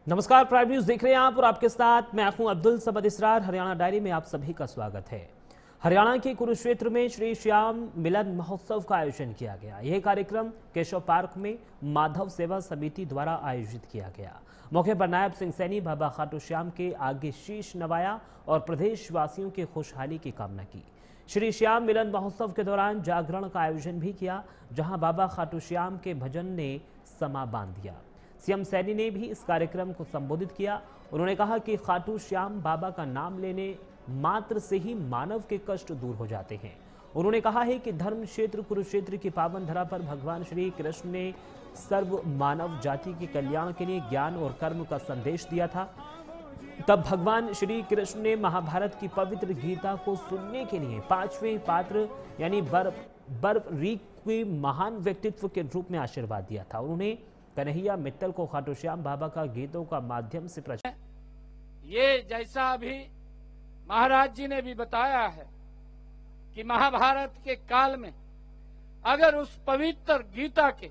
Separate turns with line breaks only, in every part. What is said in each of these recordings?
नमस्कार, prime news देख रहे हैं आप और आपके साथ मैं हूं अब्दुल समद इसरार। हरियाणा डायरी में आप सभी का स्वागत है। हरियाणा के कुरुक्षेत्र में श्री श्याम मिलन महोत्सव का आयोजन किया गया। यह कार्यक्रम केशव पार्क में माधव सेवा समिति द्वारा आयोजित किया गया। मौके पर नायब सिंह सैनी बाबा खाटू श्याम के आगे शीश नवाया और प्रदेशवासियों की खुशहाली की कामना की। श्री श्याम मिलन महोत्सव के दौरान जागरण का आयोजन भी किया, जहां बाबा खाटू श्याम के भजन ने समा बांध दिया। सीएम सैनी ने भी इस कार्यक्रम को संबोधित किया। उन्होंने कहा कि खाटू श्याम बाबा का नाम लेने मात्र से ही मानव के कष्ट दूर हो जाते हैं। उन्होंने कहा है कि धर्म क्षेत्र कुरुक्षेत्र की पावन धरा पर भगवान श्री कृष्ण ने सर्व मानव जाति के कल्याण के लिए ज्ञान और कर्म का संदेश दिया था। तब भगवान श्री कृष्ण ने महाभारत की पवित्र गीता को सुनने के लिए पांचवें पात्र यानी बर्बरीक के महान व्यक्तित्व के रूप में आशीर्वाद दिया था। उन्होंने कन्हैया मित्तल को खाटू श्याम बाबा का गीतों का माध्यम से प्रचार।
ये जैसा अभी महाराज जी ने भी बताया है कि महाभारत के काल में अगर उस पवित्र गीता के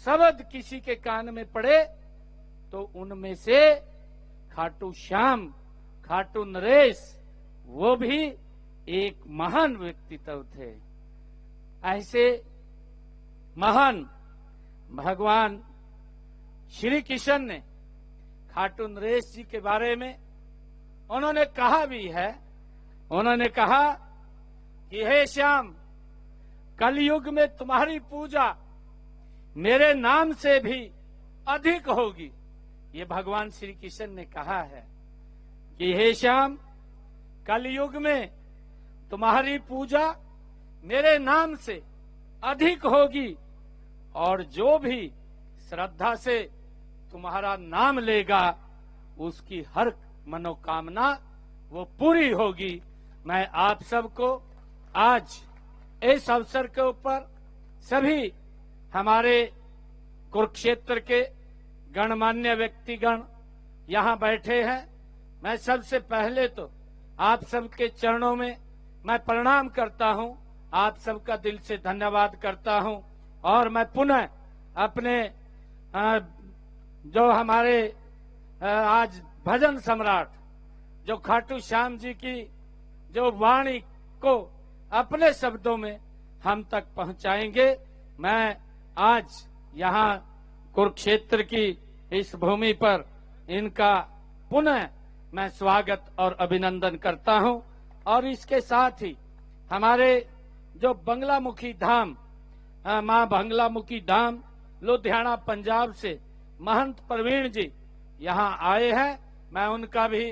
शब्द किसी के कान में पड़े तो उनमें से खाटू श्याम, खाटू नरेश, वो भी एक महान व्यक्तित्व थे। ऐसे महान भगवान श्री कृष्ण ने खाटू नरेश जी के बारे में उन्होंने कहा भी है। उन्होंने कहा कि हे श्याम, कलयुग में तुम्हारी पूजा मेरे नाम से भी अधिक होगी। ये भगवान श्री कृष्ण ने कहा है कि हे श्याम, कलयुग में तुम्हारी पूजा मेरे नाम से अधिक होगी और जो भी श्रद्धा से तुम्हारा नाम लेगा उसकी हर मनोकामना वो पूरी होगी। मैं आप सबको आज इस अवसर के ऊपर सभी हमारे कुरुक्षेत्र के गणमान्य व्यक्तिगण यहाँ बैठे हैं। मैं सबसे पहले तो आप सबके चरणों में मैं प्रणाम करता हूँ, आप सबका दिल से धन्यवाद करता हूँ। और मैं पुनः अपने जो हमारे आज भजन सम्राट जो खाटू श्याम जी की जो वाणी को अपने शब्दों में हम तक पहुंचाएंगे, मैं आज यहाँ कुरुक्षेत्र की इस भूमि पर इनका पुनः मैं स्वागत और अभिनंदन करता हूं। और इसके साथ ही हमारे जो बंगलामुखी धाम मां बंगलामुखी धाम लुधियाना पंजाब से महंत प्रवीण जी यहाँ आए हैं। मैं उनका भी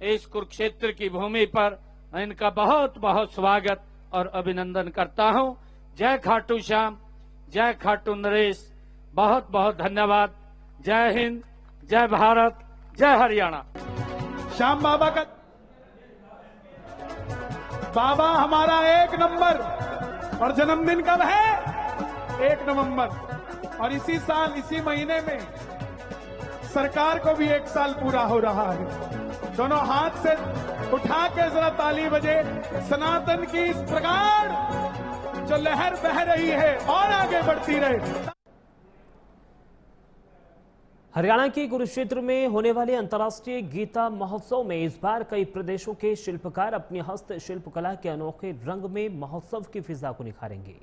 इस कुरुक्षेत्र की भूमि पर इनका बहुत बहुत स्वागत और अभिनंदन करता हूँ। जय खाटू श्याम, जय खाटू नरेश, बहुत बहुत धन्यवाद। जय हिंद, जय भारत, जय हरियाणा।
श्याम बाबा का बाबा हमारा एक नंबर। और जन्मदिन कब है? 1 नवंबर। और इसी साल इसी महीने में सरकार को भी 1 साल पूरा हो रहा है। दोनों हाथ से उठा के जरा ताली बजे। सनातन की इस प्रगाढ़ जो लहर बह रही है और आगे बढ़ती रहे।
हरियाणा के कुरुक्षेत्र में होने वाले अंतर्राष्ट्रीय गीता महोत्सव में इस बार कई प्रदेशों के शिल्पकार अपनी हस्त शिल्पकला के अनोखे रंग में महोत्सव की फिजा को निखारेंगे।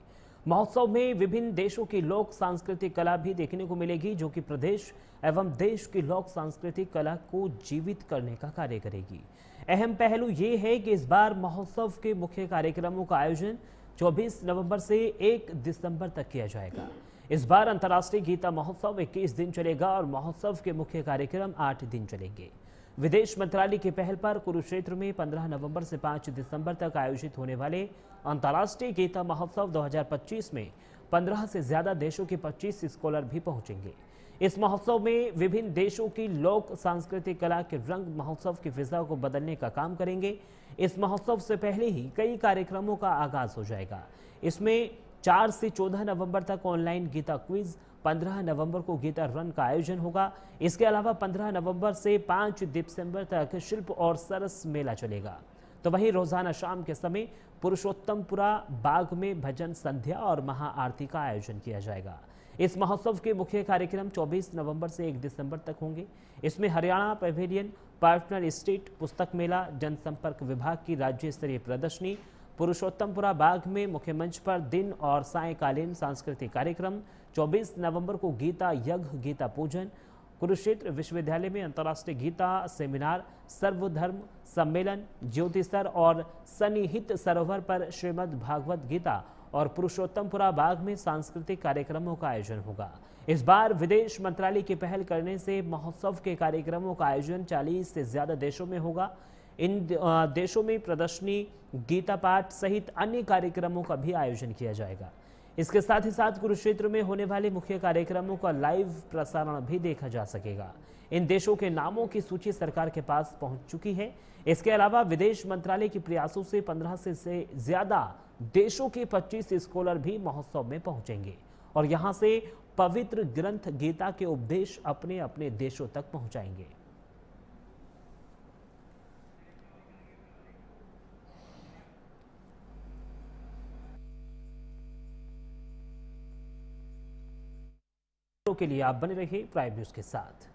महोत्सव में विभिन्न देशों की लोक सांस्कृतिक कला भी देखने को मिलेगी, जो कि प्रदेश एवं देश की लोक सांस्कृतिक कला को जीवित करने का कार्य करेगी। अहम पहलू ये है कि इस बार महोत्सव के मुख्य कार्यक्रमों का आयोजन 24 नवंबर से 1 दिसंबर तक किया जाएगा। इस बार अंतर्राष्ट्रीय गीता महोत्सव 21 दिन चलेगा और महोत्सव के मुख्य कार्यक्रम 8 दिन चलेंगे। विदेश मंत्रालय की पहल पर कुरुक्षेत्र में 15 नवंबर से 5 दिसंबर तक आयोजित होने वाले अंतर्राष्ट्रीय गीता महोत्सव 2025 में 15 से ज्यादा देशों के 25 स्कॉलर भी पहुंचेंगे। इस महोत्सव में विभिन्न देशों की लोक सांस्कृतिक कला के रंग महोत्सव की फिजा को बदलने का काम करेंगे। इस महोत्सव से पहले ही कई कार्यक्रमों का आगाज हो जाएगा। इसमें 4 से 14 नवंबर तक ऑनलाइन गीता क्विज, 15 नवंबर को गीता रन का आयोजन होगा। इसके अलावा 15 नवंबर से 5 दिसंबर तक शिल्प और सरस मेला चलेगा। तो वहीं रोजाना शाम के समय पुरुषोत्तमपुरा बाग में भजन संध्या और महाआरती का आयोजन किया जाएगा। इस महोत्सव के मुख्य कार्यक्रम 24 नवंबर से 1 दिसंबर तक होंगे। इसमें हरियाणा पेविलियन, पार्टनर स्टेट, पुस्तक मेला, जनसंपर्क विभाग की राज्य स्तरीय प्रदर्शनी, पुरुषोत्तमपुरा बाग में मुख्य मंच पर दिन और सायंकालीन सांस्कृतिक कार्यक्रम, 24 नवंबर को गीता यज्ञ, गीता पूजन, कुरुक्षेत्र विश्वविद्यालय में अंतर्राष्ट्रीय गीता सेमिनार, सर्वधर्म सम्मेलन, ज्योतिषर और सन्निहित सरोवर पर श्रीमद् भागवत गीता और पुरुषोत्तमपुरा बाग में सांस्कृतिक कार्यक्रमों का आयोजन होगा। इस बार विदेश मंत्रालय की पहल करने से महोत्सव के कार्यक्रमों का आयोजन 40 से ज्यादा देशों में होगा। इन देशों में प्रदर्शनी, गीता पाठ सहित अन्य कार्यक्रमों का भी आयोजन किया जाएगा। इसके साथ ही साथ कुरुक्षेत्र में होने वाले मुख्य कार्यक्रमों का लाइव प्रसारण भी देखा जा सकेगा। इन देशों के नामों की सूची सरकार के पास पहुंच चुकी है। इसके अलावा विदेश मंत्रालय के प्रयासों से 15 से ज्यादा देशों के 25 स्कॉलर भी महोत्सव में पहुंचेंगे और यहां से पवित्र ग्रंथ गीता के उपदेश अपने अपने देशों तक पहुंचाएंगे। के लिए आप बने रहिए प्राइम न्यूज के साथ।